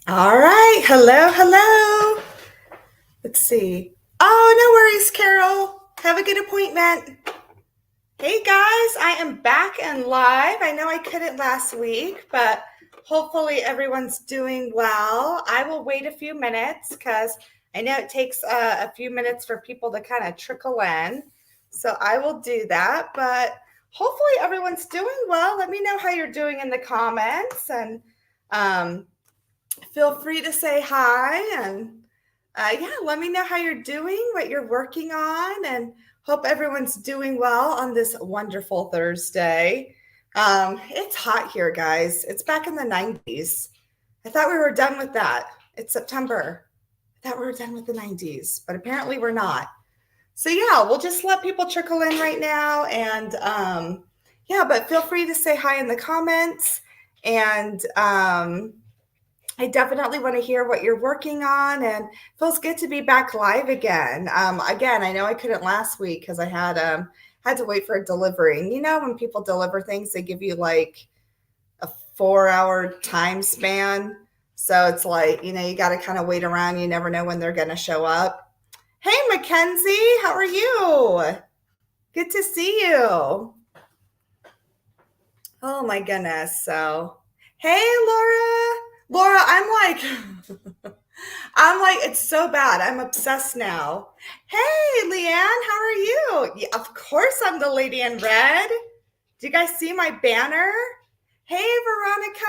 All right. Hello, hello. Let's see. Oh, no worries, Carol. Have a good appointment. Hey, guys. I am back and live. I know I couldn't last week, but hopefully everyone's doing well. I will wait a few minutes because I know it takes a few minutes for people to kind of trickle in. So I will do that, but hopefully everyone's doing well. Let me know how you're doing in the comments and um, feel free to say hi and yeah, let me know how you're doing, what you're working on, and hope everyone's doing well on this wonderful Thursday. It's hot here, guys. It's back in the 90s. I thought we were done with that. It's September. I thought we were done with the 90s, but apparently we're not. So yeah, we'll just let people trickle in right now, and yeah, but feel free to say hi in the comments, and I definitely want to hear what you're working on, and feels good to be back live again. Again, I know I couldn't last week because I had to wait for a delivery. And you know, when people deliver things, they give you like a 4 hour time span. So it's like, you got to kind of wait around. You never know when they're going to show up. Hey, Mackenzie, how are you? Good to see you. Oh my goodness. So, hey, Laura. Laura, it's so bad. I'm obsessed now. Hey, Leanne, how are you? Yeah, of course, I'm the lady in red. Do you guys see my banner? Hey, Veronica.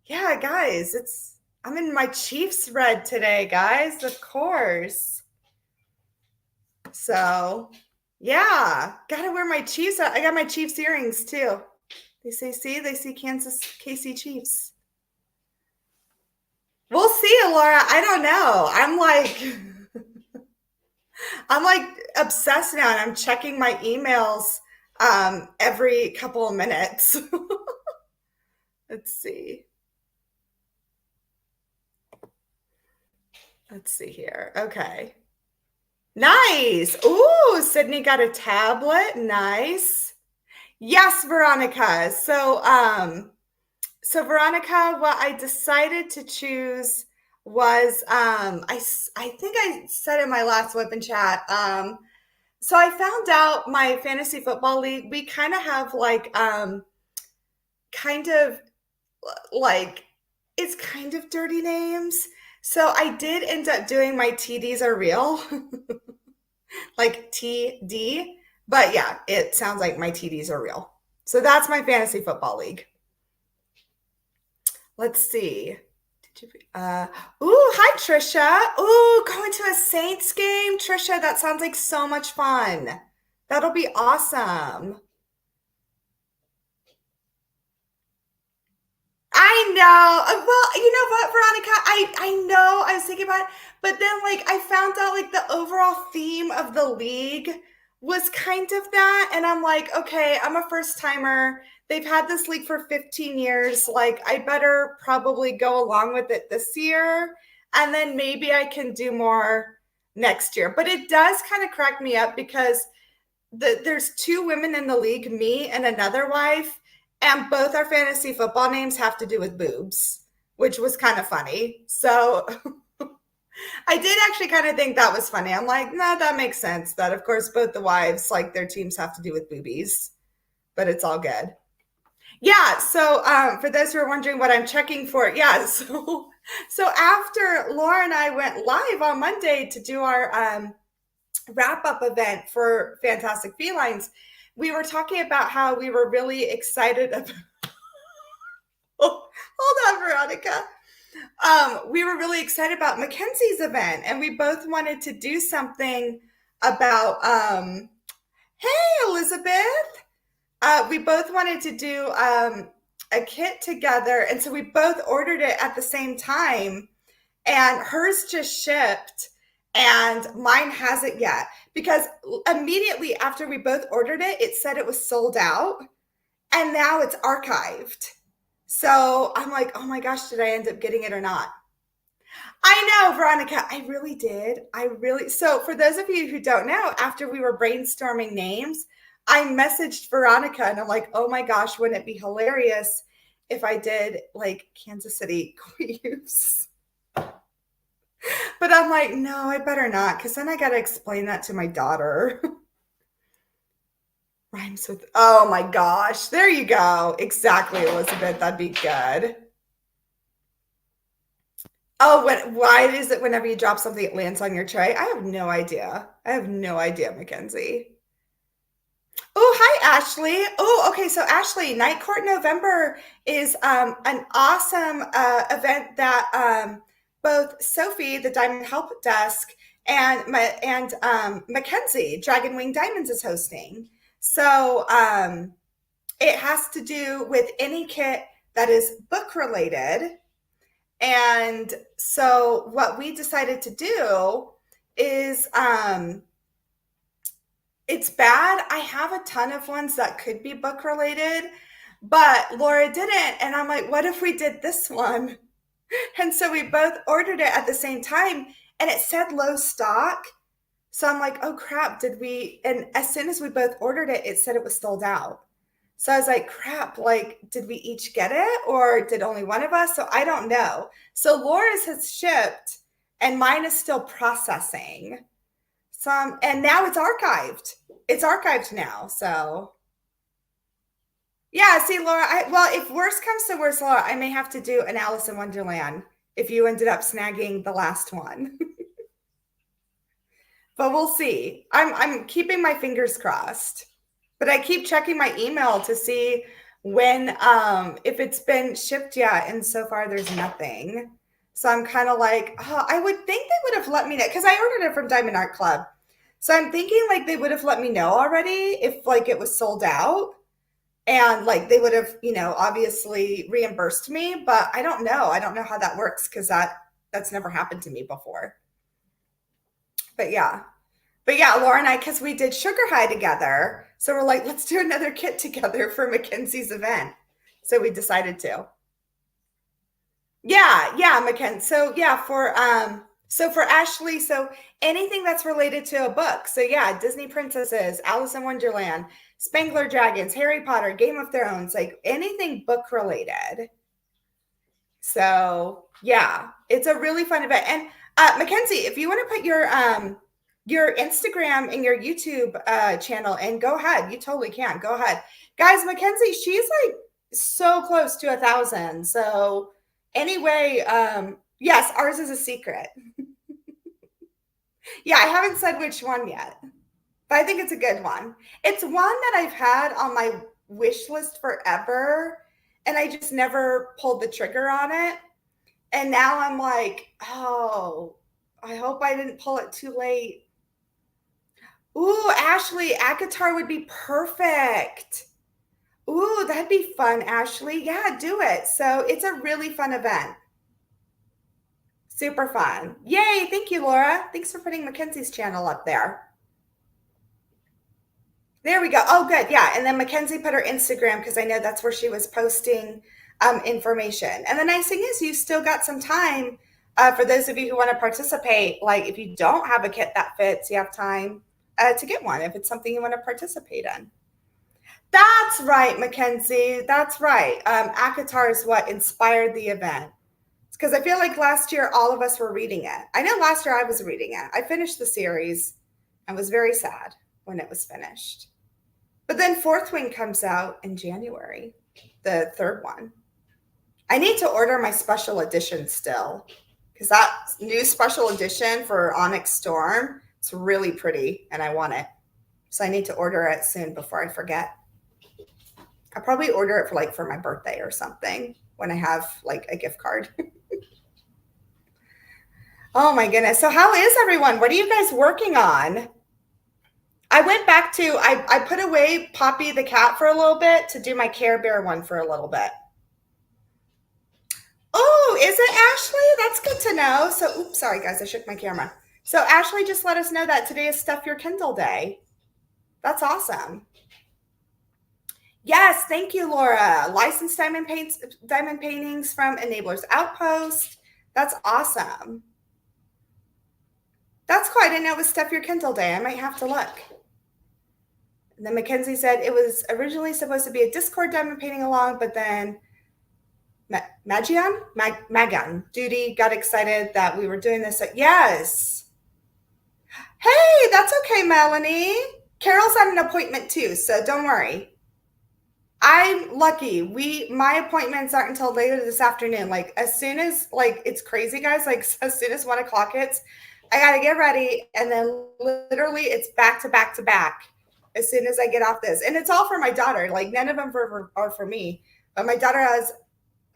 Yeah, guys, I'm in my Chiefs red today, guys, of course. So, yeah, gotta wear my Chiefs. I got my Chiefs earrings too. They see Kansas KC Chiefs. We'll see, Laura. I don't know. I'm like obsessed now, and I'm checking my emails every couple of minutes. Let's see. Let's see here. Okay. Nice. Ooh, Sydney got a tablet. Nice. Yes, Veronica. So Veronica, what I decided to choose was I think I said in my last weapon chat. So I found out my fantasy football league, we kind of have kind of like it's kind of dirty names. So I did end up doing my TDs are real, like TD. But yeah, it sounds like my TDs are real. So that's my fantasy football league. Let's see. Did you ooh, hi Trisha. Ooh, going to a Saints game. Trisha, that sounds like so much fun. That'll be awesome. I know. Well, you know what, Veronica? I know. I was thinking about it, but then like I found out like the overall theme of the league was kind of that, and I'm like, okay, I'm a first timer. They've had this league for 15 years. Like, I better probably go along with it this year, and then maybe I can do more next year. But it does kind of crack me up because there's two women in the league, me and another wife, and both our fantasy football names have to do with boobs, which was kind of funny. So I did actually kind of think that was funny. I'm like, no, that makes sense. That of course both the wives, like their teams have to do with boobies, but it's all good. Yeah. So for those who are wondering what I'm checking for, yeah. So after Laura and I went live on Monday to do our wrap up event for Fantastic Felines, we were talking about how we were really excited about. Oh, hold on, Veronica. We were really excited about Mackenzie's event, and we both wanted to do something about. Hey, Elizabeth. We both wanted to do a kit together, and so we both ordered it at the same time. And hers just shipped, and mine hasn't yet because immediately after we both ordered it, it said it was sold out, and now it's archived. So I'm like, oh my gosh, did I end up getting it or not? I know, Veronica, I really did. So for those of you who don't know, after we were brainstorming names, I messaged Veronica and I'm like, oh my gosh, wouldn't it be hilarious if I did like Kansas City queefs. But I'm like, no, I better not, because then I got to explain that to my daughter. Rhymes with, oh my gosh. There you go. Exactly, Elizabeth. That'd be good. Oh, why is it whenever you drop something, it lands on your tray? I have no idea. I have no idea, Mackenzie. Oh, hi, Ashley. Oh, okay. So, Ashley, Night Court November is an awesome event that both Sophie, the Diamond Help Desk, and Mackenzie, Dragon Wing Diamonds, is hosting. So, it has to do with any kit that is book related. And so, what we decided to do is it's bad. I have a ton of ones that could be book related, but Laura didn't. And I'm like, what if we did this one? And so we both ordered it at the same time and it said low stock. So I'm like, oh crap, did we? And as soon as we both ordered it, it said it was sold out. So I was like, crap, like, did we each get it or did only one of us? So I don't know. So Laura's has shipped and mine is still processing. Some, and now it's archived. It's archived now. So yeah, see, Laura, well, if worse comes to worse, Laura, I may have to do an Alice in Wonderland if you ended up snagging the last one. But we'll see. I'm keeping my fingers crossed. But I keep checking my email to see when if it's been shipped yet, and so far there's nothing. So I'm kind of like, oh, I would think they would have let me know because I ordered it from Diamond Art Club. So I'm thinking like they would have let me know already if like it was sold out and like they would have, obviously reimbursed me, but I don't know. I don't know how that works because that's never happened to me before. But yeah. But yeah, Laura and I, because we did Sugar High together. So we're like, let's do another kit together for Mackenzie's event. So we decided to. Yeah, Mackenzie. So for Ashley, so anything that's related to a book. So yeah, Disney Princesses, Alice in Wonderland, Spangler Dragons, Harry Potter, Game of Thrones, like anything book related. So yeah, it's a really fun event. And Mackenzie, if you want to put your Instagram and your YouTube channel, and go ahead, you totally can. Go ahead, guys. Mackenzie, she's like so close to 1,000. So anyway, yes, ours is a secret. Yeah, I haven't said which one yet, but I think it's a good one. It's one that I've had on my wish list forever, and I just never pulled the trigger on it. And now I'm like, oh, I hope I didn't pull it too late. Ooh, Ashley, Akatar would be perfect. Ooh, that'd be fun, Ashley. Yeah, do it. So it's a really fun event. Super fun. Yay. Thank you, Laura. Thanks for putting Mackenzie's channel up there. There we go. Oh, good. Yeah. And then Mackenzie put her Instagram because I know that's where she was posting information. And the nice thing is you still got some time for those of you who want to participate. Like if you don't have a kit that fits, you have time to get one if it's something you want to participate in. That's right, Mackenzie. That's right. Akatar is what inspired the event. Because I feel like last year all of us were reading it. I know last year I was reading it. I finished the series and was very sad when it was finished. But then Fourth Wing comes out in January, the third one. I need to order my special edition still because that new special edition for Onyx Storm, it's really pretty and I want it. So I need to order it soon before I forget. I'll probably order it for my birthday or something when I have like a gift card. Oh my goodness. So how is everyone? What are you guys working on? I went back to, I put away Poppy the cat for a little bit to do my Care Bear one for a little bit. Oh, is it Ashley? That's good to know. So, oops, sorry guys, I shook my camera. So Ashley just let us know that today is Stuff Your Kindle Day. That's awesome. Yes, thank you, Laura. Licensed diamond paintings from Enablers Outpost. That's awesome. That's cool. I didn't know it was Stuff Your Kindle Day. I might have to look. And then Mackenzie said it was originally supposed to be a Discord diamond painting along, but then Magan. Duty got excited that we were doing this. Yes. Hey, that's okay, Melanie. Carol's at an appointment too, so don't worry. I'm lucky. My appointments aren't until later this afternoon. Like as soon as like it's crazy, guys. Like as soon as 1 o'clock hits, I gotta get ready, and then literally it's back to back to back. As soon as I get off this, and it's all for my daughter. Like none of them are for me. But my daughter has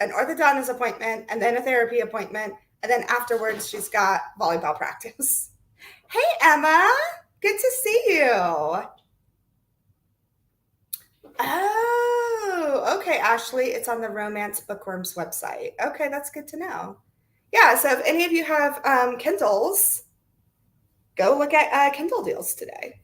an orthodontist appointment, and then a therapy appointment, and then afterwards she's got volleyball practice. Hey Emma, good to see you. Oh, okay, Ashley. It's on the Romance Bookworms website. Okay, that's good to know. Yeah, so if any of you have Kindles, go look at Kindle deals today.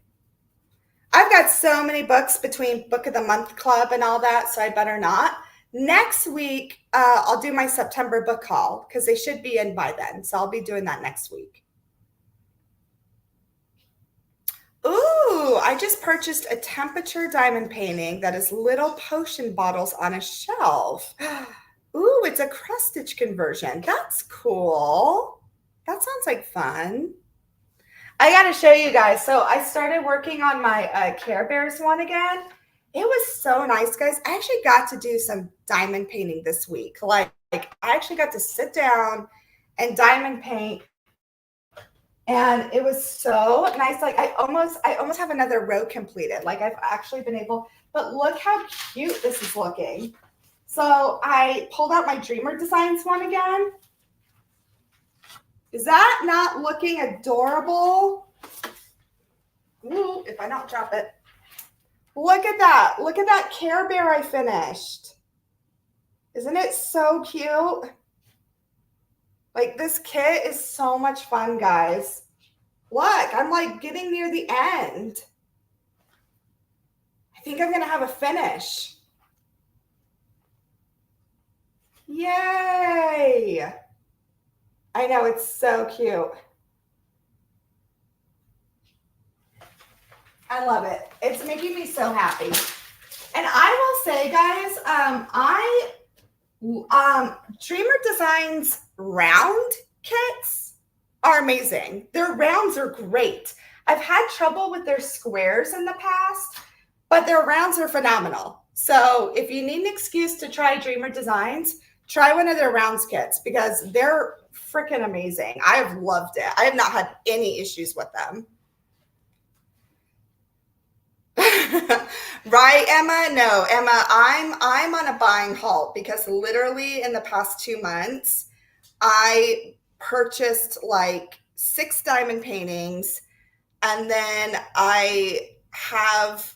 I've got so many books between Book of the Month Club and all that, so I better not. Next week, I'll do my September book haul because they should be in by then. So I'll be doing that next week. Ooh, I just purchased a temperature diamond painting that is little potion bottles on a shelf. Ooh, it's a cross stitch conversion. That's cool. That sounds like fun. I got to show you guys. So I started working on my Care Bears one again. It was so nice, guys. I actually got to do some diamond painting this week. Like I actually got to sit down and diamond paint, and it was so nice. Like I almost have another row completed. Like I've actually been able, but look how cute this is looking. So I pulled out my Dreamer Designs one again. Is that not looking adorable? Ooh, if I don't drop it. Look at that. Look at that Care Bear I finished. Isn't it so cute? Like this kit is so much fun, guys. Look, I'm like getting near the end. I think I'm going to have a finish. Yay. I know, it's so cute. I love it. It's making me so happy. And I will say, guys, Dreamer Designs round kits are amazing. Their rounds are great. I've had trouble with their squares in the past, but their rounds are phenomenal. So if you need an excuse to try Dreamer Designs, try one of their rounds kits because they're freaking amazing. I have loved it. I have not had any issues with them. Right, Emma? No, Emma, I'm on a buying halt because literally in the past 2 months, I purchased like 6 diamond paintings, and then I have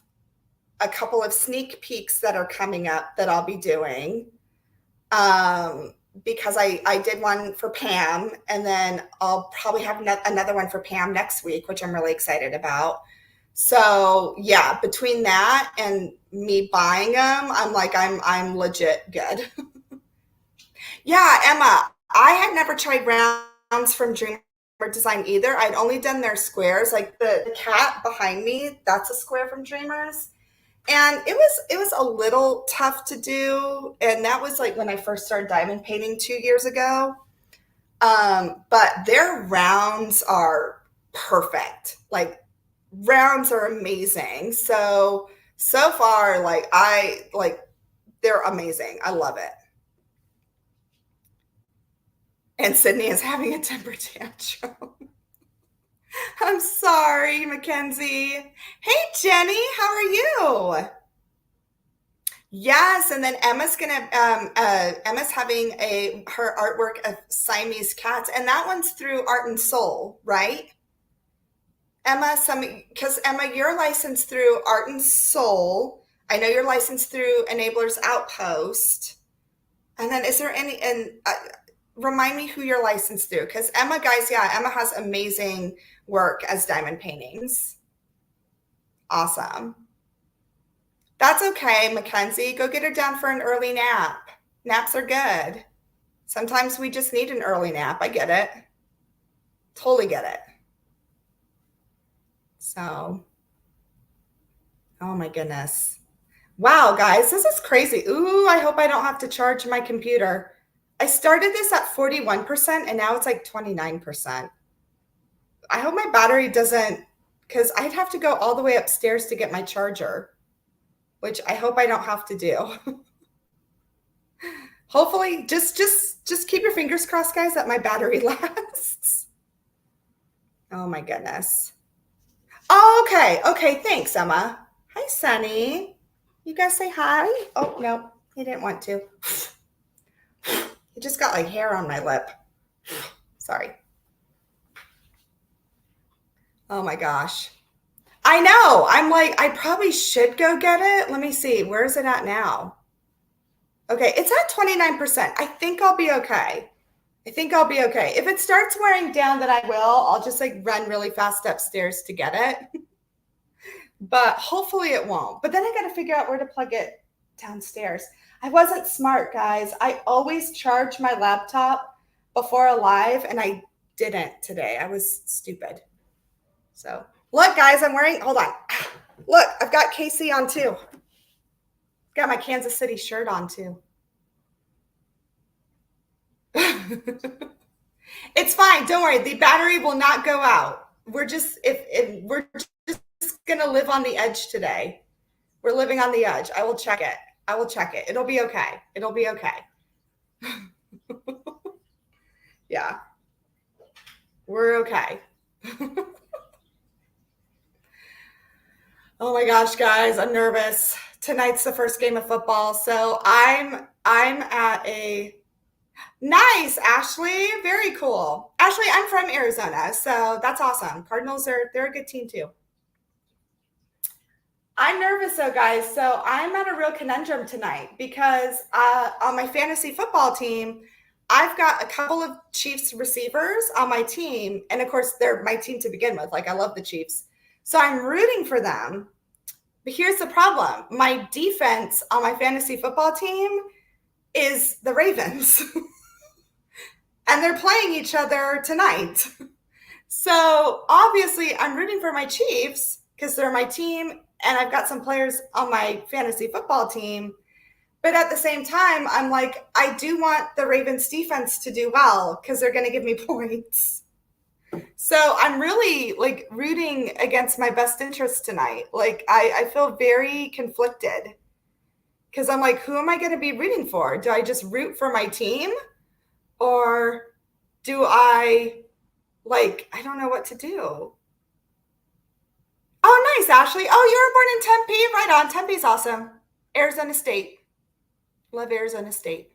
a couple of sneak peeks that are coming up that I'll be doing. Because I did one for Pam, and then I'll probably have another one for Pam next week, which I'm really excited about. So yeah, between that and me buying them, I'm legit good. Yeah, Emma, I had never tried rounds from Dreamer Design either. I'd only done their squares. Like the cat behind me, that's a square from Dreamers. And it was a little tough to do. And that was like when I first started diamond painting 2 years ago. But their rounds are perfect. Like rounds are amazing. So far, they're amazing. I love it. And Sydney is having a temper tantrum. I'm sorry, Mackenzie. Hey, Jenny, how are you? Yes, and then Emma's having her artwork of Siamese cats, and that one's through Art and Soul, right? Emma, because Emma, you're licensed through Art and Soul. I know you're licensed through Enablers Outpost. And then is there any, and remind me who you're licensed through? Because Emma, guys, yeah, Emma has amazing work as diamond paintings. Awesome. That's okay, Mackenzie. Go get her down for an early nap. Naps are good. Sometimes we just need an early nap. I get it. Totally get it. So, oh my goodness. Wow, guys, this is crazy. Ooh, I hope I don't have to charge my computer. I started this at 41% and now it's like 29%. I hope my battery doesn't, because I'd have to go all the way upstairs to get my charger, which I hope I don't have to do. Hopefully, just keep your fingers crossed, guys, that my battery lasts. Oh my goodness. Oh, okay. Okay, thanks, Emma. Hi, Sunny. You guys say hi? Oh, no, he didn't want to. He just got like hair on my lip. Sorry. Oh my gosh. I know. I'm like, I probably should go get it. Let me see. Where is it at now? Okay, it's at 29%. I think I'll be okay. I think I'll be okay. If it starts wearing down, then I will. I'll just like run really fast upstairs to get it. But hopefully it won't. But then I got to figure out where to plug it downstairs. I wasn't smart, guys. I always charge my laptop before a live, and I didn't today. I was stupid. So, look, guys, I'm wearing, hold on. Look, I've got KC on too. Got my Kansas City shirt on too. It's fine. Don't worry. The battery will not go out. We're just if we're just gonna live on the edge today. We're living on the edge. I will check it. I will check it. It'll be okay. It'll be okay. Yeah. We're okay. Oh my gosh, guys, I'm nervous. Tonight's the first game of football, so I'm at a nice, Ashley. Very cool. Ashley, I'm from Arizona, so that's awesome. Cardinals they're a good team too. I'm nervous though, guys. So I'm at a real conundrum tonight because on my fantasy football team, I've got a couple of Chiefs receivers on my team, and of course they're my team to begin with. Like I love the Chiefs, so I'm rooting for them. But here's the problem: my defense on my fantasy football team is the Ravens. And they're playing each other tonight. So obviously, I'm rooting for my Chiefs because they're my team, and I've got some players on my fantasy football team. But at the same time, I'm like, I do want the Ravens defense to do well because they're going to give me points. So I'm really like rooting against my best interest tonight. Like I feel very conflicted because I'm like, who am I going to be rooting for? Do I just root for my team? Or do I, like, I don't know what to do. Oh, nice, Ashley. Oh, you were born in Tempe. Right on. Tempe's awesome. Arizona State. Love Arizona State.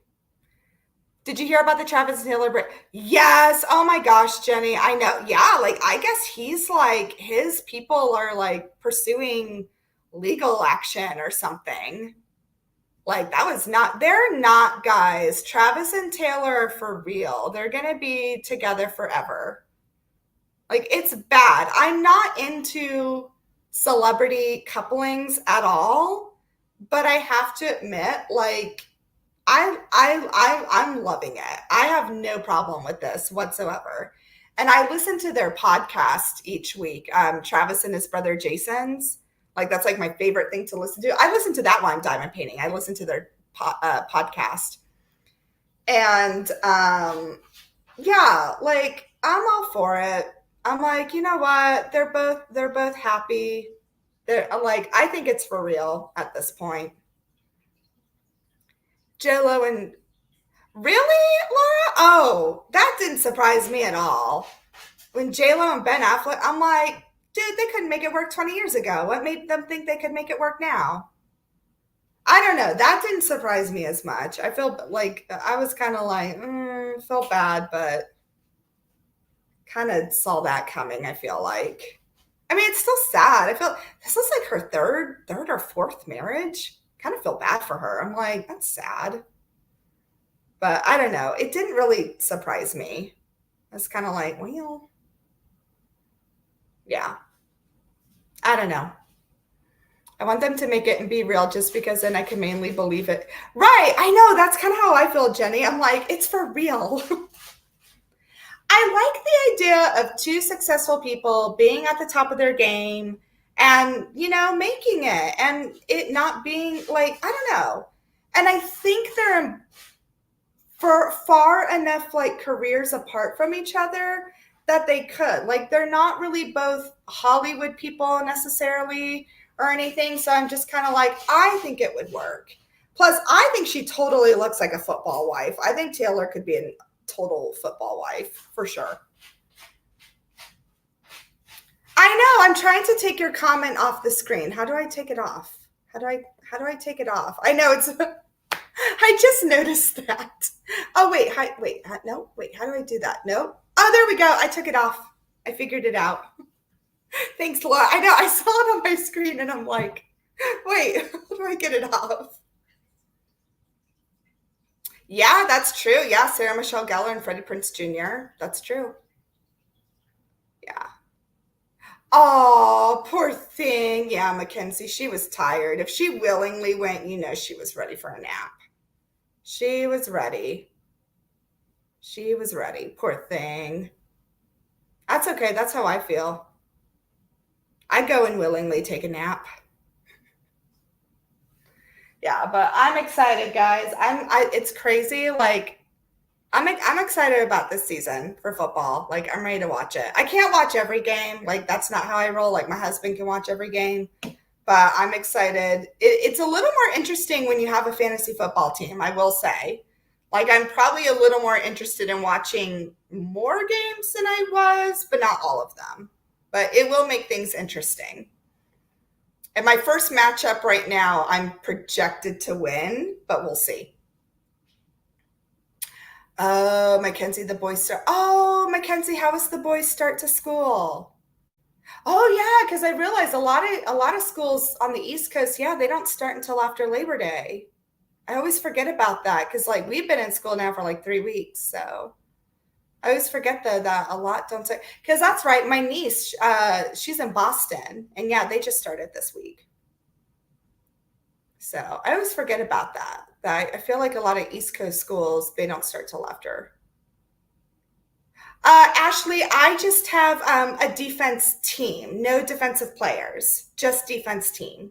Did you hear about the Travis Taylor break? Yes. Oh my gosh, Jenny. I know. Yeah, like I guess he's like his people are like pursuing legal action or something. Like that was not, they're not, guys. Travis and Taylor are for real. They're going to be together forever. Like it's bad. I'm not into celebrity couplings at all, but I have to admit, like I'm loving it. I have no problem with this whatsoever. And I listen to their podcast each week. Travis and his brother Jason's. Like that's like my favorite thing to listen to. I listen to that while I'm diamond painting. I listen to their podcast, and yeah, like I'm all for it. I'm like, you know what? They're both happy. I'm like, I think it's for real at this point. JLo and really, Laura? Oh, that didn't surprise me at all. When JLo and Ben Affleck, I'm like, dude, they couldn't make it work 20 years ago. What made them think they could make it work now? I don't know. That didn't surprise me as much. I feel like I was kind of like, felt bad, but kind of saw that coming, I feel like. I mean, it's still sad. I feel this was like her third or fourth marriage. Kind of feel bad for her. I'm like, that's sad. But I don't know. It didn't really surprise me. I was kind of like, well, yeah. I don't know. I want them to make it and be real just because then I can mainly believe it. Right. I know. That's kind of how I feel, Jenny. I'm like, it's for real. I like the idea of two successful people being at the top of their game and, making it and it not being like, I don't know. And I think they're for far enough like careers apart from each other that they could. Like they're not really both Hollywood people necessarily or anything. So I'm just kind of like, I think it would work. Plus, I think she totally looks like a football wife. I think Taylor could be a total football wife for sure. I know. I'm trying to take your comment off the screen. How do I take it off? How do I take it off? I know it's I just noticed that. Oh wait, no, wait, how do I do that? No. Oh, there we go. I took it off. I figured it out. Thanks, Laura. I know. I saw it on my screen, and I'm like, wait, how do I get it off? Yeah, that's true. Yeah, Sarah Michelle Gellar and Freddie Prinze Jr. That's true. Yeah. Oh, poor thing. Yeah, Mackenzie. She was tired. If she willingly went, she was ready for a nap. She was ready. She was ready. Poor thing. That's okay. That's how I feel. I'd go and willingly take a nap. Yeah, but I'm excited, guys. It's crazy. Like, I'm excited about this season for football. Like, I'm ready to watch it. I can't watch every game. Like, that's not how I roll. Like, my husband can watch every game, but I'm excited. It's a little more interesting when you have a fantasy football team, I will say. Like, I'm probably a little more interested in watching more games than I was, but not all of them. But it will make things interesting. And my first matchup right now, I'm projected to win, but we'll see. Oh, Mackenzie, the boys start. Oh, Mackenzie, how was the boys' start to school? Oh yeah, because I realized a lot of schools on the East Coast, yeah, they don't start until after Labor Day. I always forget about that because like we've been in school now for like 3 weeks, so I always forget that a lot don't start. Because that's right, my niece, she's in Boston, and yeah, they just started this week. So I always forget about that. That I feel like a lot of East Coast schools they don't start till after. Ashley, I just have a defense team, no defensive players, just defense team.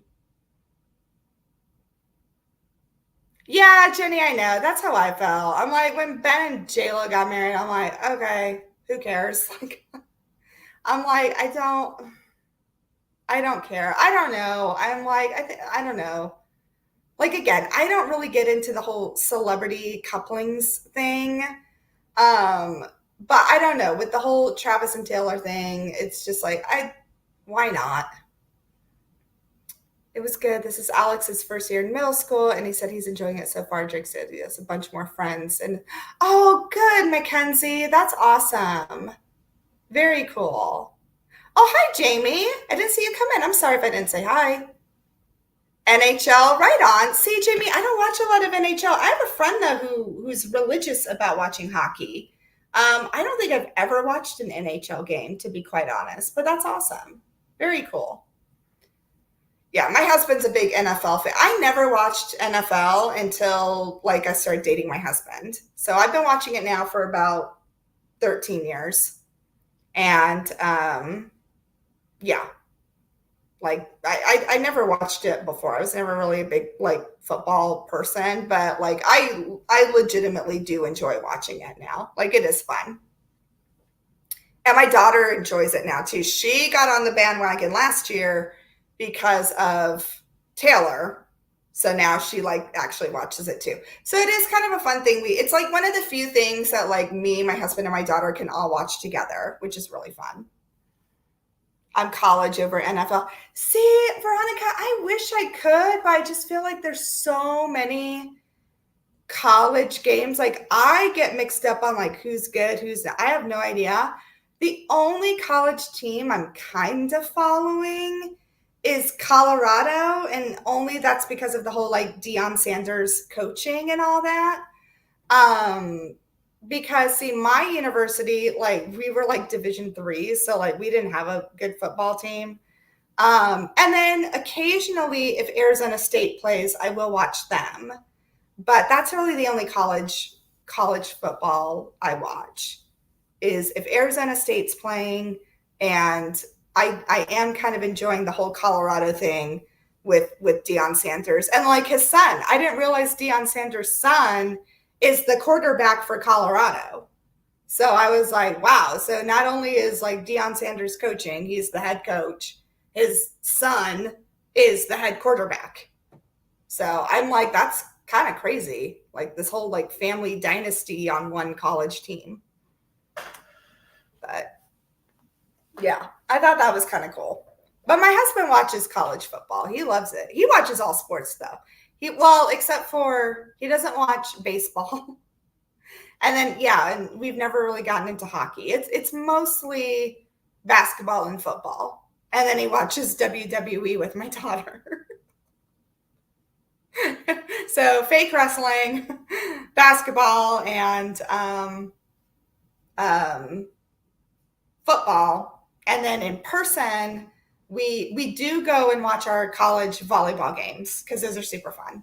Yeah, Jenny, I know. That's how I felt. I'm like, when Ben and JLo got married, I'm like, okay, who cares? Like, I'm like, I don't care. I don't know. I'm like, I don't know. Like again, I don't really get into the whole celebrity couplings thing. Um, but I don't know. With the whole Travis and Taylor thing, it's just like, why not? It was good. This is Alex's first year in middle school, and he said he's enjoying it so far. Drake said he has a bunch more friends. And oh, good, Mackenzie. That's awesome. Very cool. Oh, hi, Jamie. I didn't see you come in. I'm sorry if I didn't say hi. NHL, right on. See, Jamie, I don't watch a lot of NHL. I have a friend though who's religious about watching hockey. I don't think I've ever watched an NHL game, to be quite honest, but that's awesome. Very cool. Yeah, my husband's a big NFL fan. I never watched NFL until like I started dating my husband. So I've been watching it now for about 13 years. And yeah, like I never watched it before. I was never really a big like football person, but like I legitimately do enjoy watching it now. Like it is fun. And my daughter enjoys it now too. She got on the bandwagon last year because of Taylor. So now she like actually watches it too. So it is kind of a fun thing. It's like one of the few things that like me, my husband, and my daughter can all watch together, which is really fun. I'm college over NFL. See, Veronica, I wish I could, but I just feel like there's so many college games. Like I get mixed up on like who's good, who's not. I have no idea. The only college team I'm kind of following is Colorado, and only that's because of the whole like Deion Sanders coaching and all that. Um, because see, my university, like we were like Division 3, so like we didn't have a good football team. And then occasionally, if Arizona State plays, I will watch them. But that's really the only college football I watch is if Arizona State's playing and I am kind of enjoying the whole Colorado thing with Deion Sanders and like his son. I didn't realize Deion Sanders' son is the quarterback for Colorado. So I was like, wow. So not only is like Deion Sanders coaching, he's the head coach. His son is the head quarterback. So I'm like, that's kind of crazy. Like this whole like family dynasty on one college team. But yeah, I thought that was kind of cool. But my husband watches college football. He loves it. He watches all sports though. Well, except for he doesn't watch baseball. And then yeah, and we've never really gotten into hockey. It's mostly basketball and football. And then he watches WWE with my daughter. So fake wrestling, basketball, and um, football. And then in person, we do go and watch our college volleyball games because those are super fun.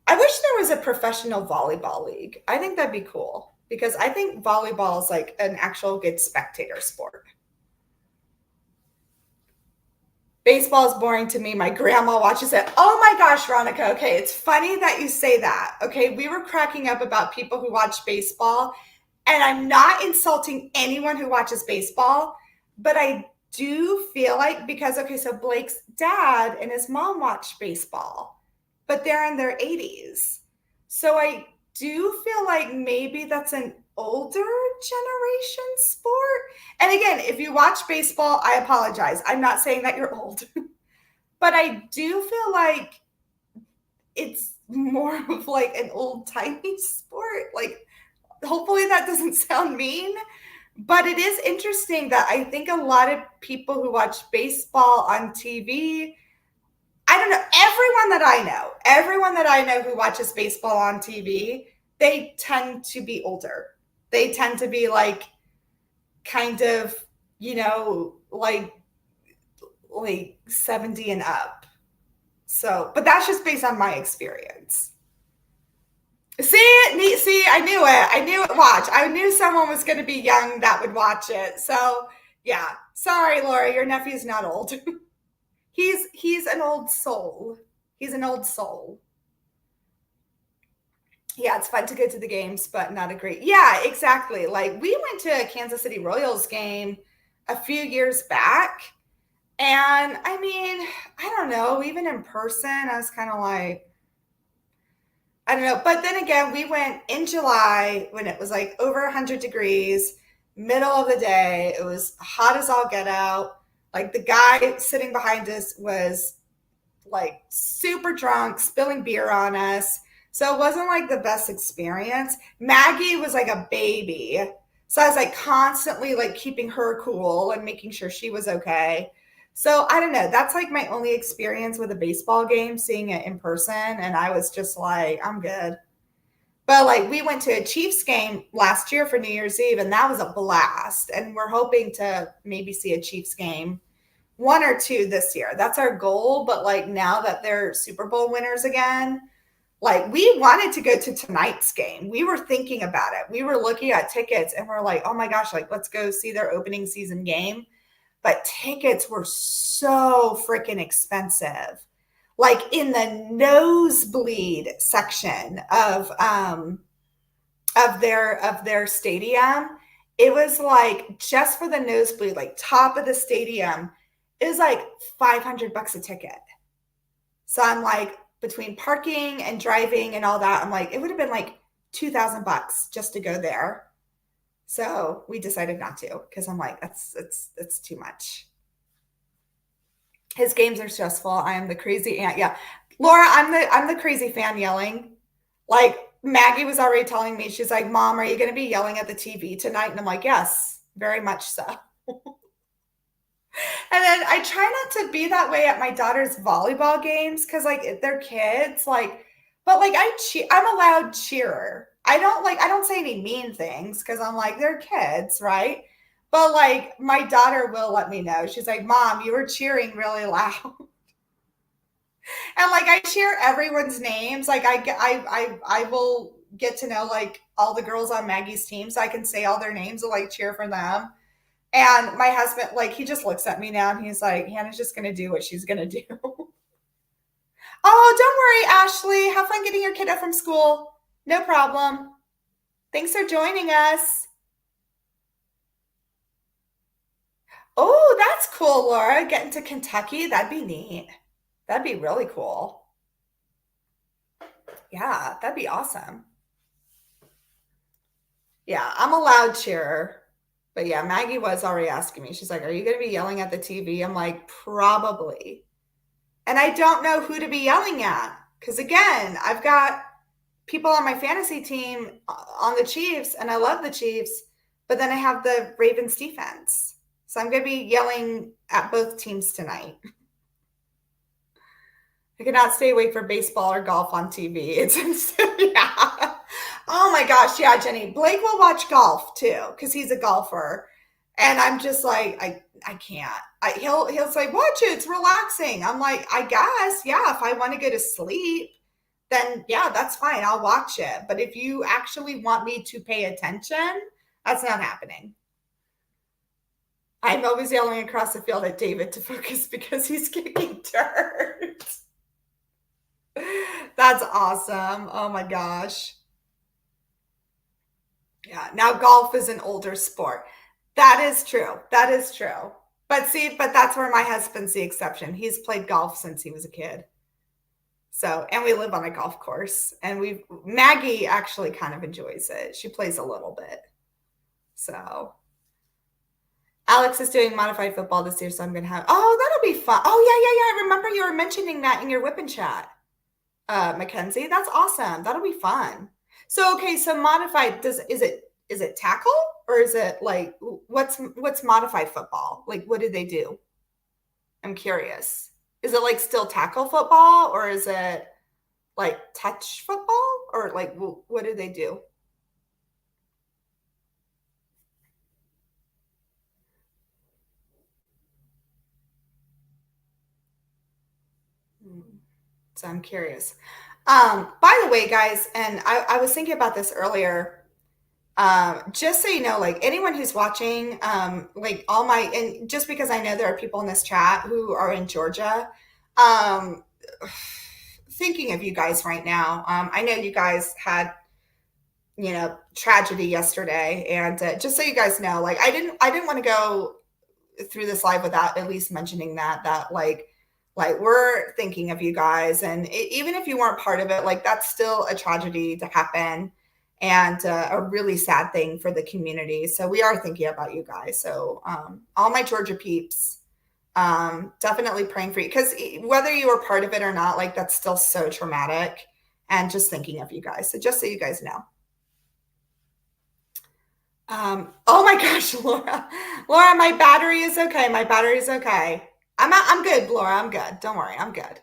I wish there was a professional volleyball league. I think that'd be cool because I think volleyball is like an actual good spectator sport. Baseball is boring to me. My grandma watches it. Oh my gosh, Ronica. Okay, it's funny that you say that. Okay, we were cracking up about people who watch baseball, and I'm not insulting anyone who watches baseball, but I do feel like because, okay, so Blake's dad and his mom watch baseball, but they're in their 80s. So I do feel like maybe that's an older generation sport. And again, if you watch baseball, I apologize. I'm not saying that you're old, but I do feel like it's more of like an old timey sport. Like, hopefully that doesn't sound mean, but it is interesting that I think a lot of people who watch baseball on TV, I don't know, everyone that I know who watches baseball on TV, they tend to be older. They tend to be like kind of, like 70 and up. So, but that's just based on my experience. See, I knew it. I knew it. Watch. I knew someone was going to be young that would watch it. So, yeah. Sorry, Laura, your nephew's not old. He's an old soul. He's an old soul. Yeah, it's fun to go to the games, but not a great. Yeah, exactly. Like we went to a Kansas City Royals game a few years back, and I mean, I don't know, even in person, I was kind of like, I don't know. But then again, we went in July when it was like over 100 degrees, middle of the day. It was hot as all get out. Like the guy sitting behind us was like super drunk, spilling beer on us. So it wasn't like the best experience. Maggie was like a baby. So I was like constantly like keeping her cool and making sure she was okay. So I don't know. That's like my only experience with a baseball game, seeing it in person. And I was just like, I'm good. But like we went to a Chiefs game last year for New Year's Eve, and that was a blast. And we're hoping to maybe see a Chiefs game, one or two this year. That's our goal. But like now that they're Super Bowl winners again, like we wanted to go to tonight's game. We were thinking about it. We were looking at tickets and we're like, oh my gosh, like let's go see their opening season game. But tickets were so freaking expensive. Like in the nosebleed section of their stadium, it was like just for the nosebleed, like top of the stadium, it was like $500 a ticket. So I'm like, between parking and driving and all that, I'm like, it would have been like $2,000 just to go there. So we decided not to because I'm like, that's too much. His games are stressful. I am the crazy aunt. Yeah, Laura, I'm the crazy fan yelling. Like Maggie was already telling me, she's like, Mom, are you going to be yelling at the TV tonight? And I'm like, yes, very much so. And then I try not to be that way at my daughter's volleyball games because like they're kids, like, but like I'm a loud cheerer. I don't say any mean things because I'm like they're kids, right? But like my daughter will let me know. She's like, Mom, you were cheering really loud. And like I share everyone's names. Like I will get to know like all the girls on Maggie's team, so I can say all their names and like cheer for them. And my husband, like, he just looks at me now and he's like, Hannah's just going to do what she's going to do. Oh, don't worry, Ashley. Have fun getting your kiddo from school. No problem. Thanks for joining us. Oh, that's cool, Laura. Getting to Kentucky. That'd be neat. That'd be really cool. Yeah, that'd be awesome. Yeah, I'm a loud cheerer. But yeah, Maggie was already asking me. She's like, are you going to be yelling at the TV? I'm like, probably. And I don't know who to be yelling at. Because again, I've got people on my fantasy team on the Chiefs, and I love the Chiefs, but then I have the Ravens defense. So I'm going to be yelling at both teams tonight. I cannot stay awake for baseball or golf on TV. Yeah. Oh my gosh, yeah, Jenny. Blake will watch golf too because he's a golfer, and I'm just like, I can't. He'll say, watch it. It's relaxing. I'm like, I guess, yeah. If I want to go to sleep, then yeah, that's fine. I'll watch it. But if you actually want me to pay attention, that's not happening. I'm always yelling across the field at David to focus because he's kicking dirt. That's awesome. Oh my gosh. Yeah. Now golf is an older sport. That is true. That is true. But see, but that's where my husband's the exception. He's played golf since he was a kid. So, and we live on a golf course, and Maggie actually kind of enjoys it. She plays a little bit. So, Alex is doing modified football this year, so I'm going to oh, that'll be fun. Oh, yeah, yeah, yeah. I remember you were mentioning that in your whip and chat, Mackenzie. That's awesome. That'll be fun. So, okay, so modified, is it tackle, or is it like, what's modified football? Like, what do they do? I'm curious. Is it like still tackle football, or is it like touch football, or like what do they do? So I'm curious. By the way, guys, and I was thinking about this earlier. Just so you know, like anyone who's watching, like and just because I know there are people in this chat who are in Georgia, um, thinking of you guys right now. I know you guys had, tragedy yesterday, and just so you guys know, like I didn't want to go through this live without at least mentioning that like we're thinking of you guys, and even if you weren't part of it, like that's still a tragedy to happen, and a really sad thing for the community. So we are thinking about you guys. So all my Georgia peeps, definitely praying for you, because whether you were part of it or not, like that's still so traumatic, and just thinking of you guys. So just so you guys know. Oh my gosh, Laura. Laura, my battery is okay. My battery is okay. I'm good, Laura. I'm good. Don't worry. I'm good.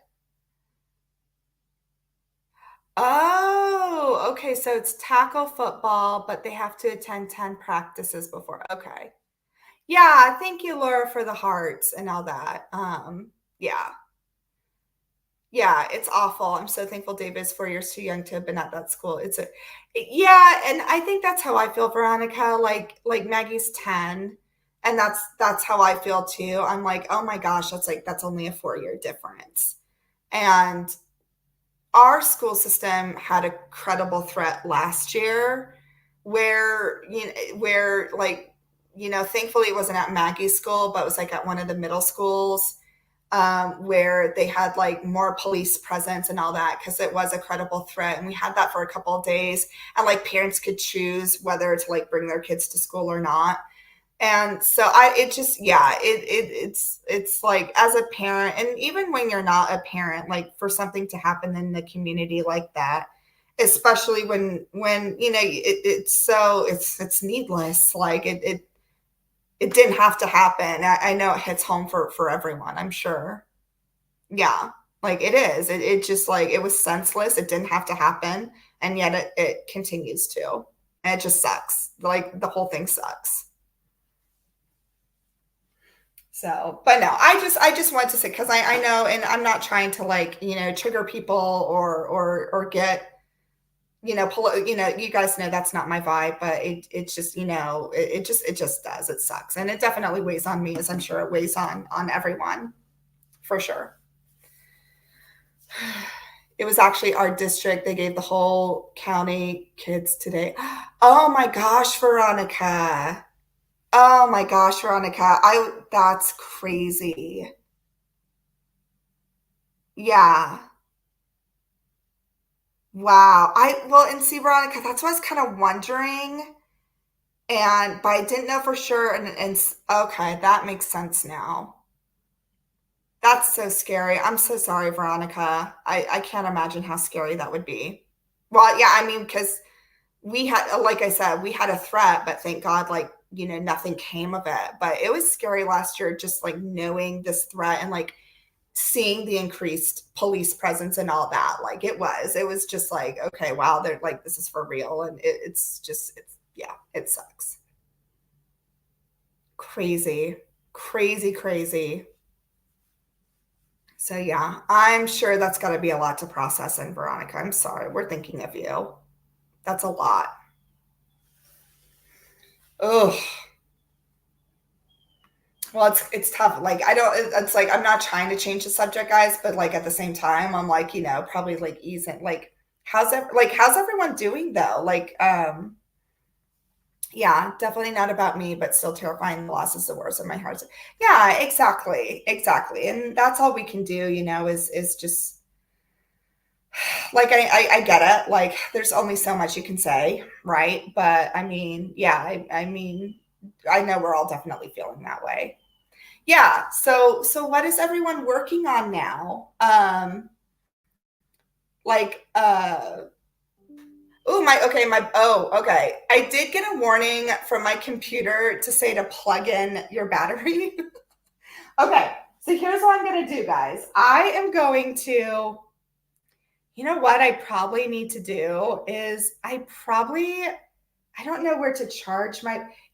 Oh, okay. So it's tackle football, but they have to attend 10 practices before. Okay. Yeah, thank you, Laura, for the hearts and all that. Yeah. Yeah, it's awful. I'm so thankful David is 4 years too young to have been at that school. Yeah, and I think that's how I feel, Veronica. Like Maggie's 10, and that's how I feel too. I'm like, oh my gosh, that's only a 4 year difference. And our school system had a credible threat last year where like, thankfully it wasn't at Maggie's school, but it was like at one of the middle schools, where they had like more police presence and all that, because it was a credible threat. And we had that for a couple of days, and like parents could choose whether to like bring their kids to school or not. And so it's like, as a parent, and even when you're not a parent, like for something to happen in the community like that, especially when it's needless. Like it didn't have to happen. I know it hits home for everyone, I'm sure. Yeah, like it is. It just, like, it was senseless. It didn't have to happen. And yet it continues to. And it just sucks. Like the whole thing sucks. So, but no, I just wanted to say, because I know, and I'm not trying to, like, trigger people or get you guys know that's not my vibe, but it's just, it just does. It sucks. And it definitely weighs on me, as I'm sure it weighs on everyone, for sure. It was actually our district. They gave the whole county kids today. Oh my gosh, Veronica. Oh my gosh, Veronica. That's crazy. Yeah. Wow. Well, and see, Veronica, that's what I was kind of wondering. But I didn't know for sure. Okay, that makes sense now. That's so scary. I'm so sorry, Veronica. I can't imagine how scary that would be. Well, yeah, I mean, because we had, like I said, we had a threat, but thank God, like, nothing came of it. But it was scary last year, just like knowing this threat and like seeing the increased police presence and all that. Like it was just like, okay, wow, they're like, this is for real. And yeah, it sucks. Crazy, crazy, crazy. So yeah, I'm sure that's got to be a lot to process. And Veronica, I'm sorry, we're thinking of you. That's a lot. Oh, well, it's tough. Like I don't. It's like I'm not trying to change the subject, guys, but like at the same time, I'm like, probably like easing. Like, how's everyone doing though? Like, yeah, definitely not about me, but still terrifying. The loss is the worst of my heart. Yeah, exactly, exactly, and that's all we can do. Is just like I get it. Like, there's only so much you can say, right? But I mean, yeah, I mean, I know we're all definitely feeling that way. Yeah. So what is everyone working on now? Like oh my okay, okay. I did get a warning from my computer to say to plug in your battery. Okay. So here's what I'm gonna do, guys. I am going to, what I probably need to do is I don't know where to charge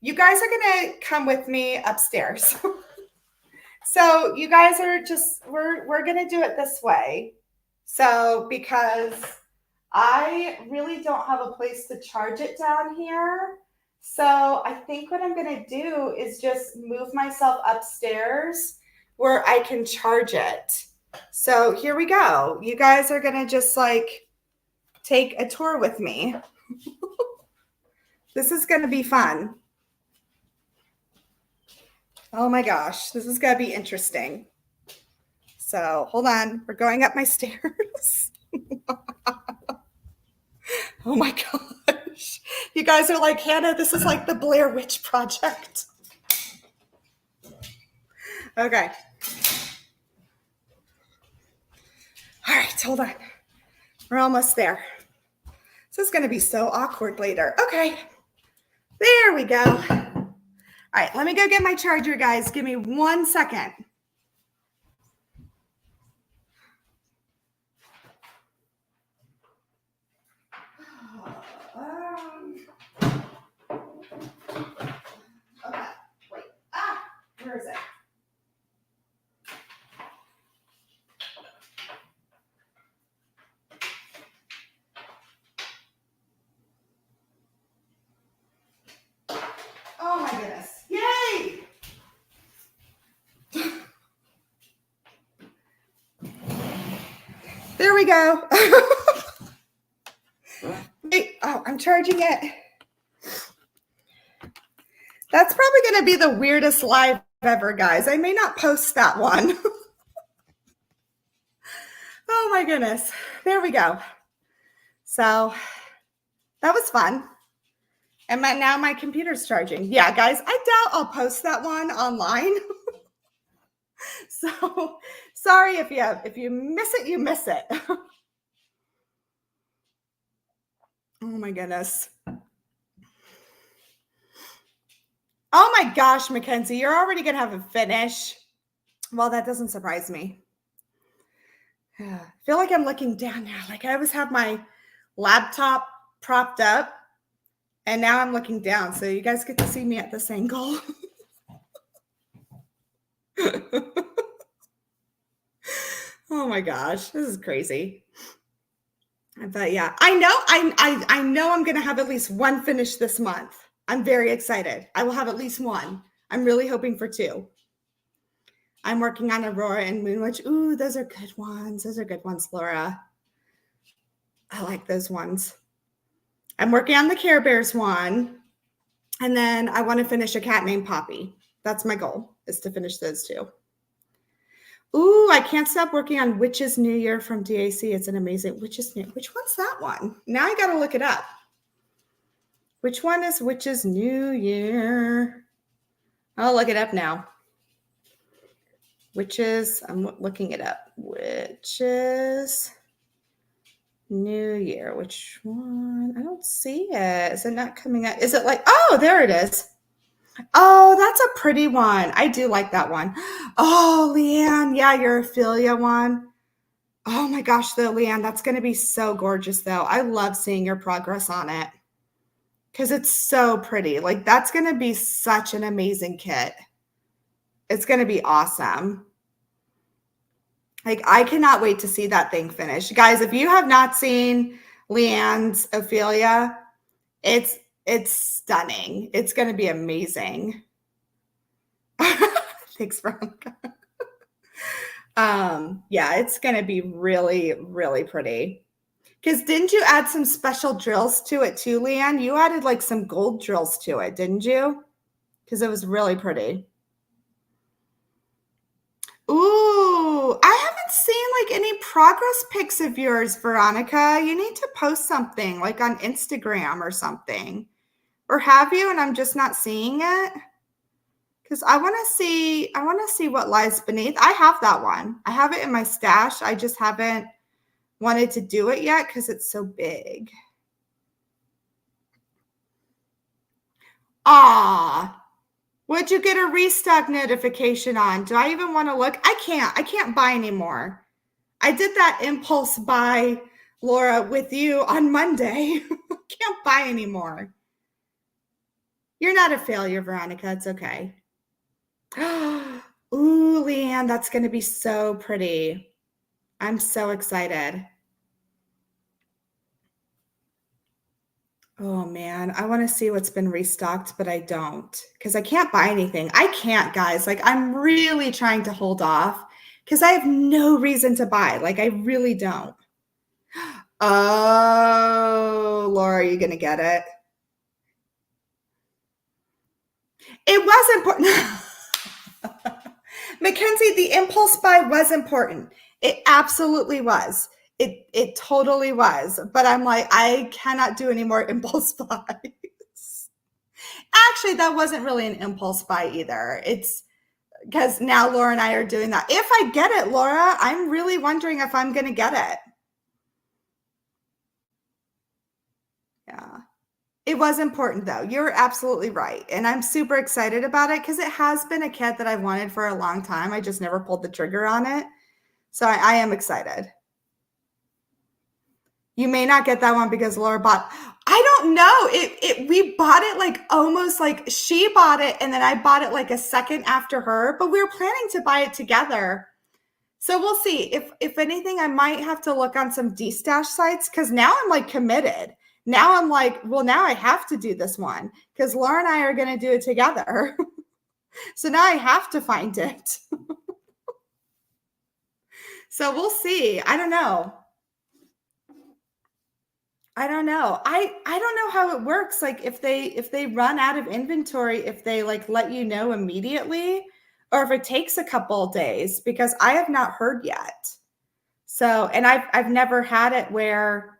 you guys are gonna come with me upstairs. So you guys are just we're gonna do it this way. So because I really don't have a place to charge it down here. So I think what I'm gonna do is just move myself upstairs where I can charge it. So here we go. You guys are gonna just like take a tour with me. This is gonna be fun. Oh my gosh, this is gonna be interesting. So hold on, we're going up my stairs. Oh my gosh. You guys are like, Hannah, this is like the Blair Witch Project. Okay. All right, hold on. We're almost there. This is going to be so awkward later. Okay. There we go. All right, let me go get my charger, guys. Give me 1 second. Okay, wait. Where is it? Oh my goodness. Yay! There we go. Wait, I'm charging it. That's probably going to be the weirdest live ever, guys. I may not post that one. Oh my goodness. There we go. So that was fun. And now my computer's charging. Yeah, guys, I doubt I'll post that one online. So sorry if you miss it, you miss it. Oh my goodness. Oh my gosh, Mackenzie, you're already gonna have a finish. Well, that doesn't surprise me. I feel like I'm looking down now. Like I always have my laptop propped up, and now I'm looking down. So you guys get to see me at this angle. Oh my gosh, this is crazy. But yeah, I know I'm gonna have at least one finished this month. I'm very excited. I will have at least one. I'm really hoping for two. I'm working on Aurora and Moonwitch. Ooh, those are good ones. Those are good ones, Laura. I like those ones. I'm working on the Care Bears one. And then I want to finish A Cat Named Poppy. That's my goal, is to finish those two. Ooh, I can't stop working on Witch's New Year from DAC. It's an amazing Witch's New. Which one's that one? Now I got to look it up. Which one is Witch's New Year? I'll look it up now. Witches, I'm looking it up. Witches New Year. Which one? I don't see it. Is it not coming up? Is it like, oh, there it is. Oh, that's a pretty one. I do like that one. Oh, Leanne. Yeah, your Ophelia one. Oh my gosh, though, Leanne, that's going to be so gorgeous, though. I love seeing your progress on it because it's so pretty. Like, that's going to be such an amazing kit. It's going to be awesome. Like, I cannot wait to see that thing finish. Guys, if you have not seen Leanne's Ophelia, it's stunning. It's going to be amazing. Thanks, Veronica. Yeah, it's going to be really, really pretty. Because didn't you add some special drills to it too, Leanne? You added like some gold drills to it, didn't you? Because it was really pretty. Ooh, I haven't seen like any progress pics of yours, Veronica. You need to post something like on Instagram or something. Or have you and I'm just not seeing it? Because I want to see what lies beneath. I have that one. I have it in my stash. I just haven't wanted to do it yet because it's so big. Ah, would you get a restock notification on? Do I even want to look? I can't buy anymore. I did that impulse buy, Laura, with you on Monday. Can't buy anymore. You're not a failure, Veronica. It's okay. Ooh, Leanne, that's going to be so pretty. I'm so excited. Oh man, I want to see what's been restocked, but I don't because I can't buy anything. I can't, guys. Like, I'm really trying to hold off because I have no reason to buy. Like, I really don't. Oh, Laura, are you going to get it? It was important. Mackenzie, the impulse buy was important. It absolutely was. It totally was. But I'm like, I cannot do any more impulse buys. Actually, that wasn't really an impulse buy either. It's because now Laura and I are doing that. If I get it, Laura, I'm really wondering if I'm going to get it. Yeah. It was important though. You're absolutely right. And I'm super excited about it because it has been a kit that I've wanted for a long time. I just never pulled the trigger on it. So I am excited. You may not get that one because Laura bought. I don't know. We bought it like almost like she bought it and then I bought it like a second after her, but we were planning to buy it together. So we'll see. If anything, I might have to look on some destash sites because now I'm like committed. Now I'm like, well, now I have to do this one because Laura and I are going to do it together. So now I have to find it. So we'll see. I don't know. I don't know. I don't know how it works. Like if they run out of inventory, if they like let you know immediately, or if it takes a couple of days, because I have not heard yet. So, and I've never had it where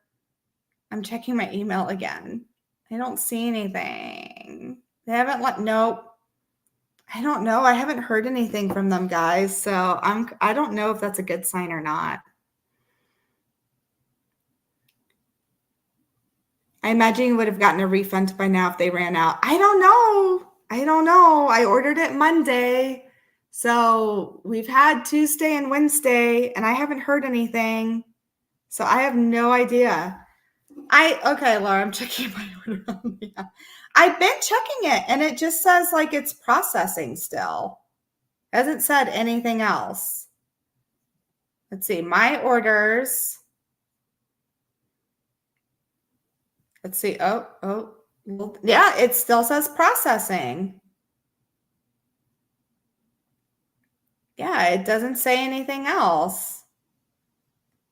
I'm checking my email again. I don't see anything. They haven't nope. I don't know. I haven't heard anything from them, guys. So I don't know if that's a good sign or not. I imagine you would have gotten a refund by now if they ran out. I don't know. I ordered it Monday. So we've had Tuesday and Wednesday, and I haven't heard anything. So I have no idea. Okay, Laura, I'm checking my order on the app. I've been checking it, and it just says like it's processing still. Hasn't said anything else. Let's see, my orders. Let's see. Oh, well, yeah, it still says processing. Yeah, it doesn't say anything else.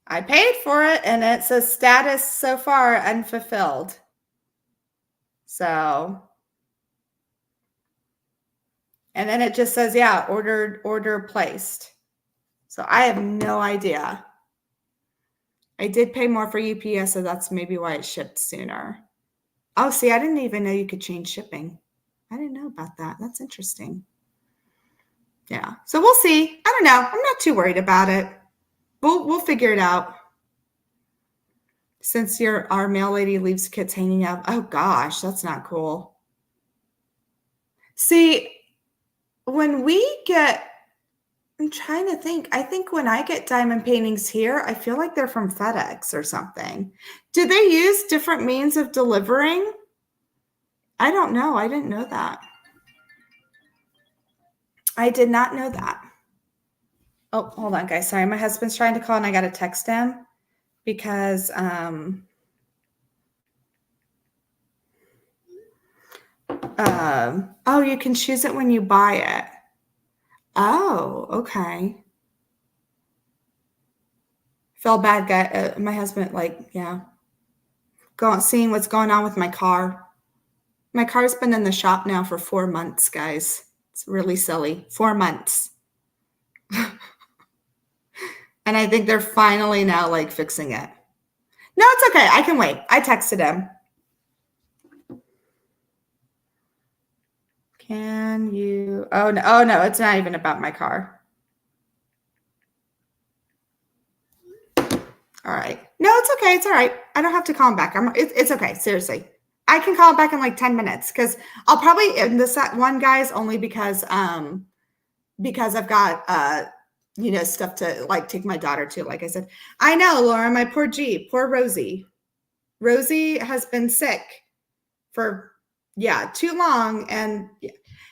I paid for it and it says status so far unfulfilled. So, and then it just says, yeah, order placed. So I have no idea. I did pay more for UPS, so that's maybe why it shipped sooner. Oh, see, I didn't even know you could change shipping. I didn't know about that. That's interesting. Yeah. So we'll see. I don't know. I'm not too worried about it. We'll figure it out. Since our mail lady leaves kits hanging out. Oh gosh, that's not cool. See, when we get, I'm trying to think. I think when I get diamond paintings here, I feel like they're from FedEx or something. Do they use different means of delivering? I don't know. I didn't know that. I did not know that. Oh, hold on, guys. Sorry, my husband's trying to call and I got to text him because oh, you can choose it when you buy it. Oh, okay. Felt bad, guy. My husband, seeing what's going on with my car. My car's been in the shop now for 4 months, guys. It's really silly. 4 months. And I think they're finally now fixing it. No, it's okay. I can wait. I texted him. Can you? Oh no, it's not even about my car. All right. No, it's okay. It's all right. I don't have to call him back. It's okay. Seriously. I can call him back in 10 minutes because I'll probably, and this one guy's only because I've got, stuff to take my daughter to, like I said. I know, Laura, my poor G, poor Rosie. Rosie has been sick for, too long. And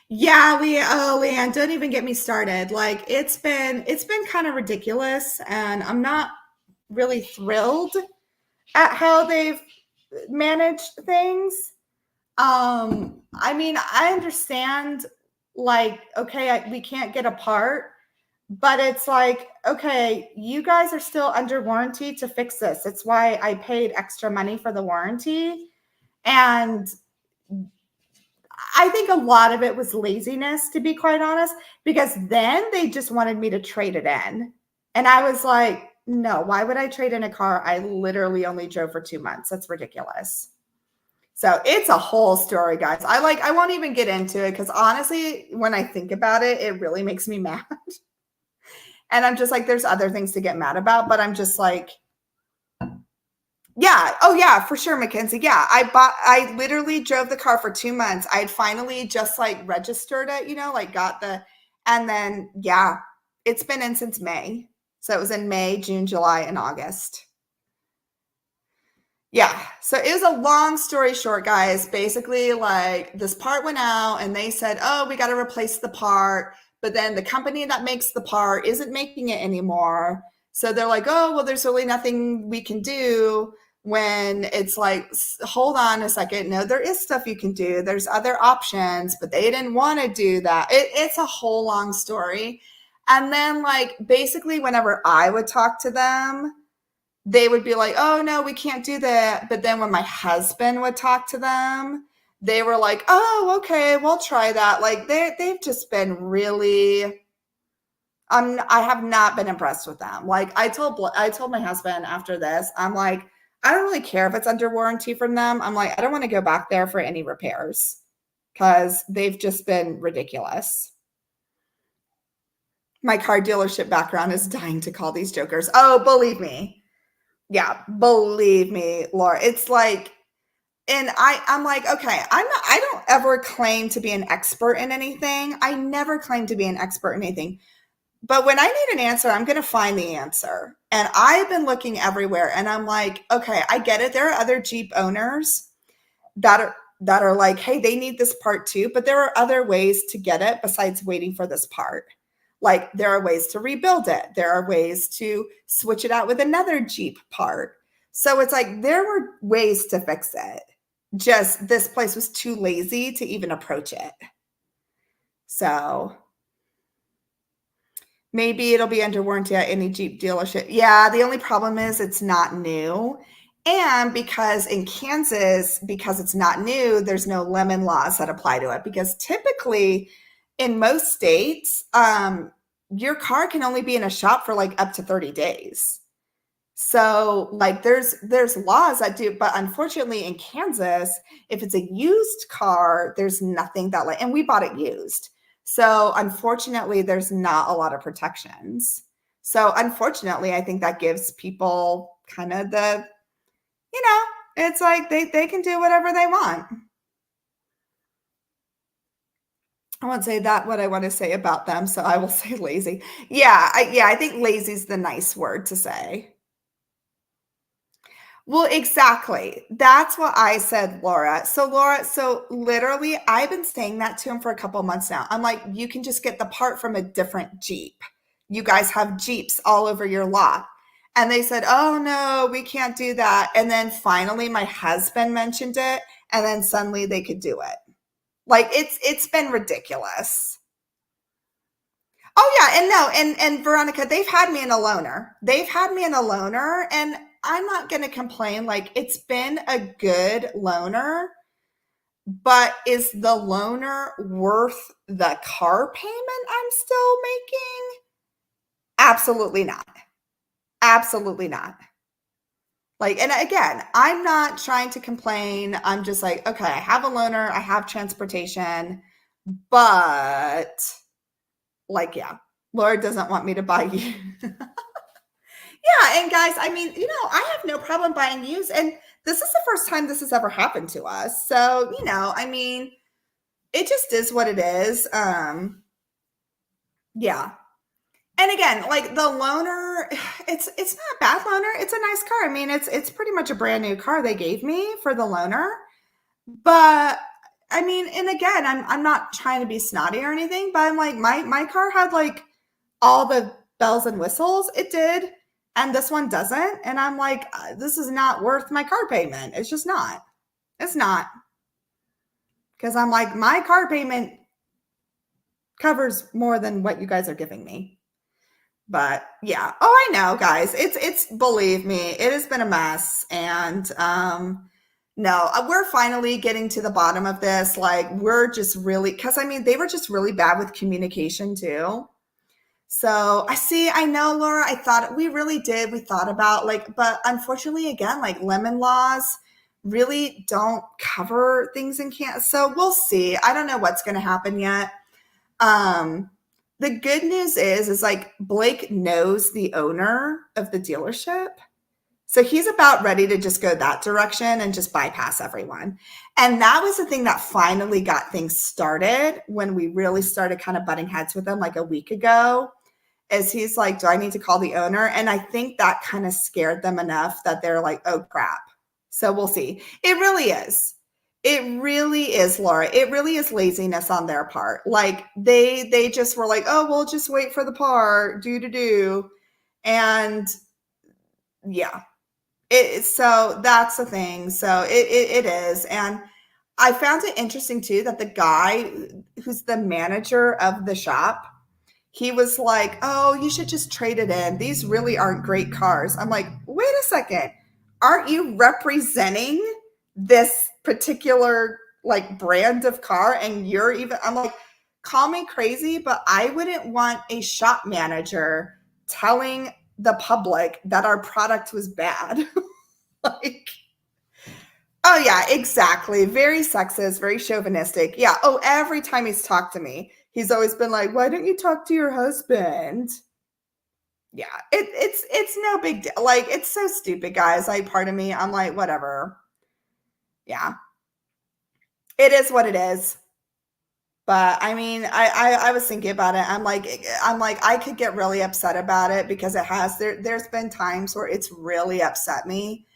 yeah, Leanne, don't even get me started. It's been kind of ridiculous. And I'm not really thrilled at how they've managed things. I mean, I understand, okay, we can't get a part, but it's okay, you guys are still under warranty to fix this. It's why I paid extra money for the warranty. And I think a lot of it was laziness, to be quite honest, because then they just wanted me to trade it in. And I was like, no, why would I trade in a car I literally only drove for 2 months? That's ridiculous. So it's a whole story, guys. I won't even get into it because honestly, when I think about it, it really makes me mad. And I'm just there's other things to get mad about, but I'm just yeah. Oh yeah, for sure, Mackenzie. Yeah. I literally drove the car for 2 months. I had finally just registered it, and then, yeah, it's been in since May. So it was in May, June, July, and August. Yeah. So it was a long story short, guys. Basically, this part went out and they said, oh, we got to replace the part. But then the company that makes the part isn't making it anymore. So they're like, oh, well, there's really nothing we can do, when it's hold on a second. No, there is stuff you can do. There's other options, but they didn't want to do that. It's a whole long story. And then basically whenever I would talk to them, they would be like, oh no, we can't do that. But then when my husband would talk to them, they were like, oh, okay, we'll try that. They've just been really, I have not been impressed with them. I told my husband after this, I'm like, I don't really care if it's under warranty from them. I'm like, I don't want to go back there for any repairs because they've just been ridiculous. My car dealership background is dying to call these jokers. Oh, believe me. Yeah, believe me, Laura. It's and I'm like, okay, I don't ever claim to be an expert in anything. I never claim to be an expert in anything. But when I need an answer, I'm going to find the answer. And I've been looking everywhere and I'm like, okay, I get it. There are other Jeep owners that are like, hey, they need this part too. But there are other ways to get it besides waiting for this part. There are ways to rebuild it. There are ways to switch it out with another Jeep part. So it's there were ways to fix it. Just this place was too lazy to even approach it. So maybe it'll be under warranty at any Jeep dealership. Yeah, the only problem is it's not new. And because in Kansas, because it's not new, there's no lemon laws that apply to it. Because typically in most states, your car can only be in a shop for like up to 30 days. So like there's laws that do, but unfortunately in Kansas, if it's a used car, there's nothing that like, and we bought it used. So unfortunately, there's not a lot of protections. So unfortunately, I think that gives people kind of the, you know, it's like they can do whatever they want. I won't say that what I want to say about them, so I will say lazy. Yeah, I think lazy is the nice word to say. Well, exactly. That's what I said, Laura. So, Laura, so literally, I've been saying that to him for a couple months now. I'm like, you can just get the part from a different Jeep. You guys have Jeeps all over your lot. And they said, oh, no, we can't do that. And then finally, my husband mentioned it. And then suddenly they could do it. Like it's been ridiculous. Oh yeah, and no, and Veronica, they've had me in a loaner. They've had me in a loaner, and I'm not going to complain. Like it's been a good loaner, but is the loaner worth the car payment I'm still making? Absolutely not. Absolutely not. Like, and again, I'm not trying to complain. I'm just like, okay, I have a loaner, I have transportation, but like, yeah, Laura doesn't want me to buy you. Yeah, and guys, I mean, I have no problem buying used, and this is the first time this has ever happened to us. So, I mean, it just is what it is. Yeah. And again, like the loaner, it's not a bad loaner. It's a nice car. I mean, it's pretty much a brand new car they gave me for the loaner. But I mean, and again, I'm not trying to be snotty or anything, but I'm like my car had like all the bells and whistles. It did. And this one doesn't. And I'm like, this is not worth my car payment. It's just not. It's not. Because I'm like, my car payment covers more than what you guys are giving me. But yeah. Oh, I know, guys. It's believe me, it has been a mess. And no, we're finally getting to the bottom of this. Like, we're just really, because I mean, they were just really bad with communication too. So I know, Laura, I thought we really did. We thought about like, but unfortunately, again, like lemon laws really don't cover things in Kansas. So we'll see. I don't know what's going to happen yet. Um, the good news is like Blake knows the owner of the dealership. So he's about ready to just go that direction and just bypass everyone. And that was the thing that finally got things started when we really started kind of butting heads with him like a week ago. Is he's like, do I need to call the owner? And I think that kind of scared them enough that they're like, oh crap. So we'll see. It really is. It really is, Laura. It really is laziness on their part. Like they just were like, oh, we'll just wait for the part, do. And yeah, so that's the thing. So it is. And I found it interesting too that the guy who's the manager of the shop, he was like, oh, you should just trade it in. These really aren't great cars. I'm like, wait a second. Aren't you representing this particular like brand of car? And you're even, I'm like, call me crazy, but I wouldn't want a shop manager telling the public that our product was bad. Like, oh yeah, exactly. Very sexist, very chauvinistic. Yeah. Oh, every time he's talked to me, he's always been like, "Why don't you talk to your husband?" Yeah, it's no big deal. Like, it's so stupid, guys. Like, part of me, I'm like, whatever. Yeah, it is what it is. But I mean, I was thinking about it. I'm like, I could get really upset about it because it has there's been times where it's really upset me.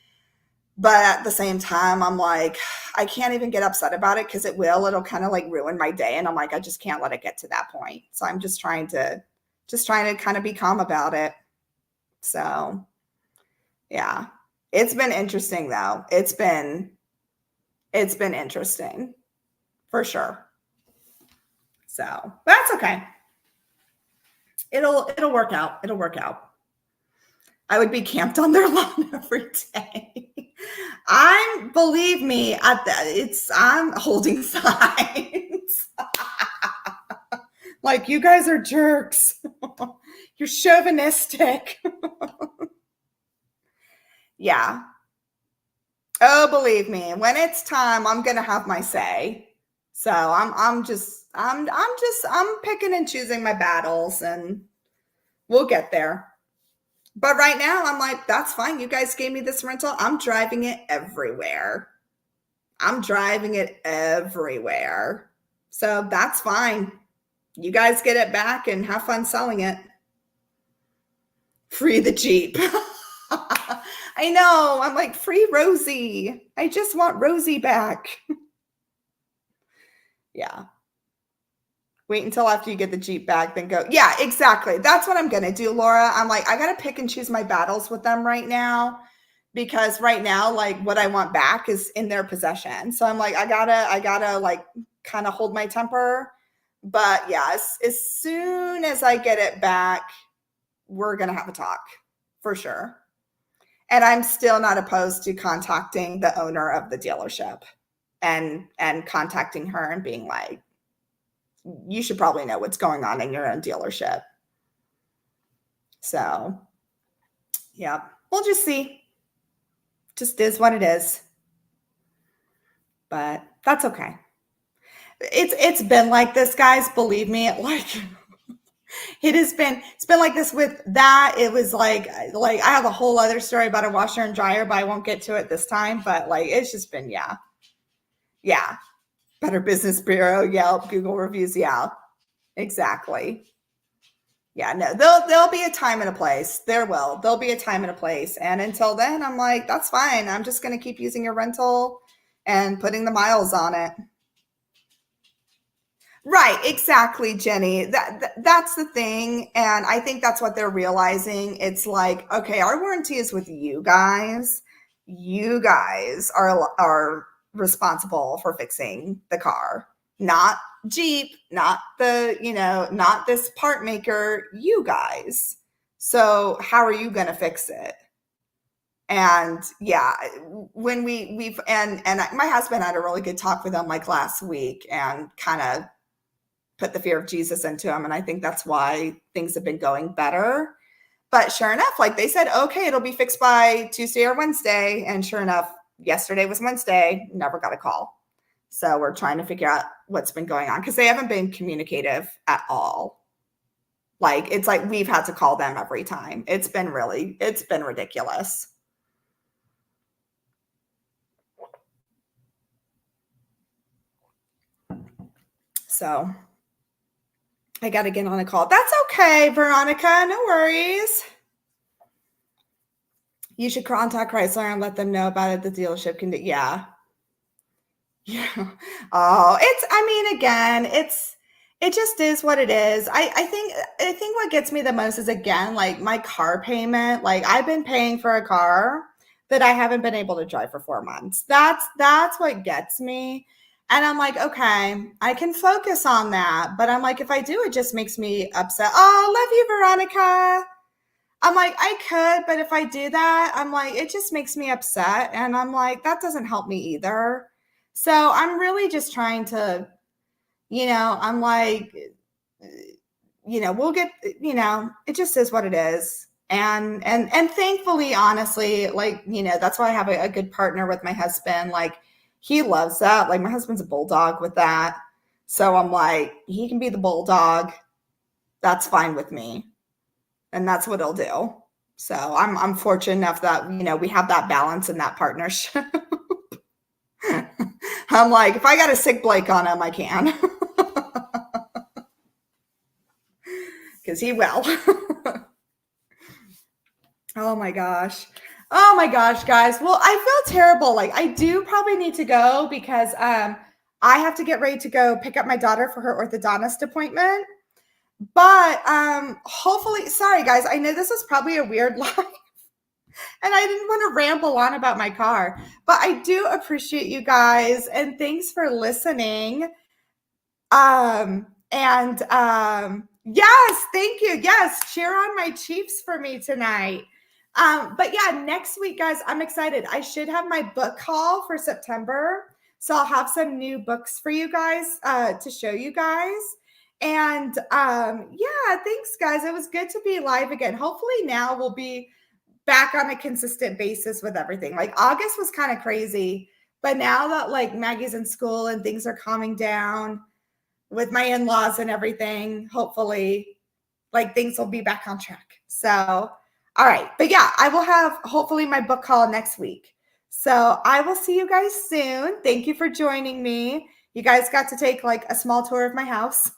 But at the same time, I'm like, I can't even get upset about it because it'll kind of like ruin my day. And I'm like, I just can't let it get to that point. So I'm just trying to kind of be calm about it. So yeah, it's been interesting though. It's been interesting for sure. So that's okay. It'll work out. It'll work out. I would be camped on their lawn every day. Believe me, I'm holding signs. Like, you guys are jerks. You're chauvinistic. Yeah. Oh, believe me, when it's time, I'm gonna have my say. So I'm picking and choosing my battles, and we'll get there. But right now, I'm like, that's fine. You guys gave me this rental. I'm driving it everywhere. So that's fine. You guys get it back and have fun selling it. Free the Jeep. I know. I'm like, free Rosie. I just want Rosie back. Yeah. Wait until after you get the Jeep back, then go. Yeah, exactly. That's what I'm going to do, Laura. I'm like, I got to pick and choose my battles with them right now, because right now, like, what I want back is in their possession. So I'm like, I gotta like kind of hold my temper. But yeah, as soon as I get it back, we're going to have a talk for sure. And I'm still not opposed to contacting the owner of the dealership and contacting her and being like, you should probably know what's going on in your own dealership. So, yeah, we'll just see. Just is what it is. But that's okay. It's been like this, guys. Believe me, it's been like this with that. It was like I have a whole other story about a washer and dryer, but I won't get to it this time. But like, it's just been, yeah. Better Business Bureau, Yelp, Google reviews. Yeah, exactly. Yeah, no, there'll be a time and a place. There'll be a time and a place. And until then, I'm like, that's fine. I'm just going to keep using your rental and putting the miles on it. Right, exactly, Jenny. That's the thing, and I think that's what they're realizing. It's like, okay, our warranty is with you guys. You guys are responsible for fixing the car, not Jeep, not not this part maker. You guys. So how are you going to fix it? And yeah, when we've and my husband had a really good talk with them like last week, and kind of put the fear of Jesus into them. And I think that's why things have been going better. But sure enough, like they said, okay, it'll be fixed by Tuesday or Wednesday. And sure enough, yesterday was Wednesday, never got a call. So we're trying to figure out what's been going on, because they haven't been communicative at all. Like, it's like we've had to call them every time. It's been ridiculous. So I got to get on a call. That's okay, Veronica. No worries. You should contact Chrysler and let them know about it. The dealership can do. Yeah. Oh, it just is what it is. I think what gets me the most is, again, like my car payment. Like, I've been paying for a car that I haven't been able to drive for 4 months. That's what gets me. And I'm like, okay, I can focus on that. But I'm like, if I do, it just makes me upset. Oh, love you, Veronica. I'm like, I could, but if I do that, I'm like, it just makes me upset. And I'm like, that doesn't help me either. So I'm really just trying to, I'm like, we'll get, it just is what it is. And thankfully, honestly, like, that's why I have a good partner with my husband. Like, he loves that. Like, my husband's a bulldog with that. So I'm like, he can be the bulldog. That's fine with me. And that's what he'll do. So I'm fortunate enough that, we have that balance in that partnership. I'm like, if I got a sick Blake on him, I can. Because he will. Oh my gosh, guys. Well, I feel terrible. Like, I do probably need to go, because I have to get ready to go pick up my daughter for her orthodontist appointment. But hopefully, sorry guys, I know this is probably a weird live. And I didn't want to ramble on about my car, but I do appreciate you guys and thanks for listening. Yes, thank you. Yes, cheer on my Chiefs for me tonight. But yeah, next week, guys, I'm excited. I should have my book haul for September. So I'll have some new books for you guys to show you guys. And yeah, thanks, guys. It was good to be live again. Hopefully now we'll be back on a consistent basis with everything. Like August was kind of crazy, but now that like Maggie's in school and things are calming down with my in-laws and everything, hopefully like things will be back on track. So, all right. But yeah, I will have hopefully my book call next week. So I will see you guys soon. Thank you for joining me. You guys got to take like a small tour of my house.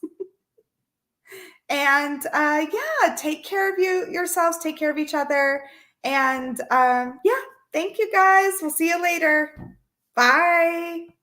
And yeah, take care of yourselves, take care of each other. And yeah, thank you guys. We'll see you later. Bye.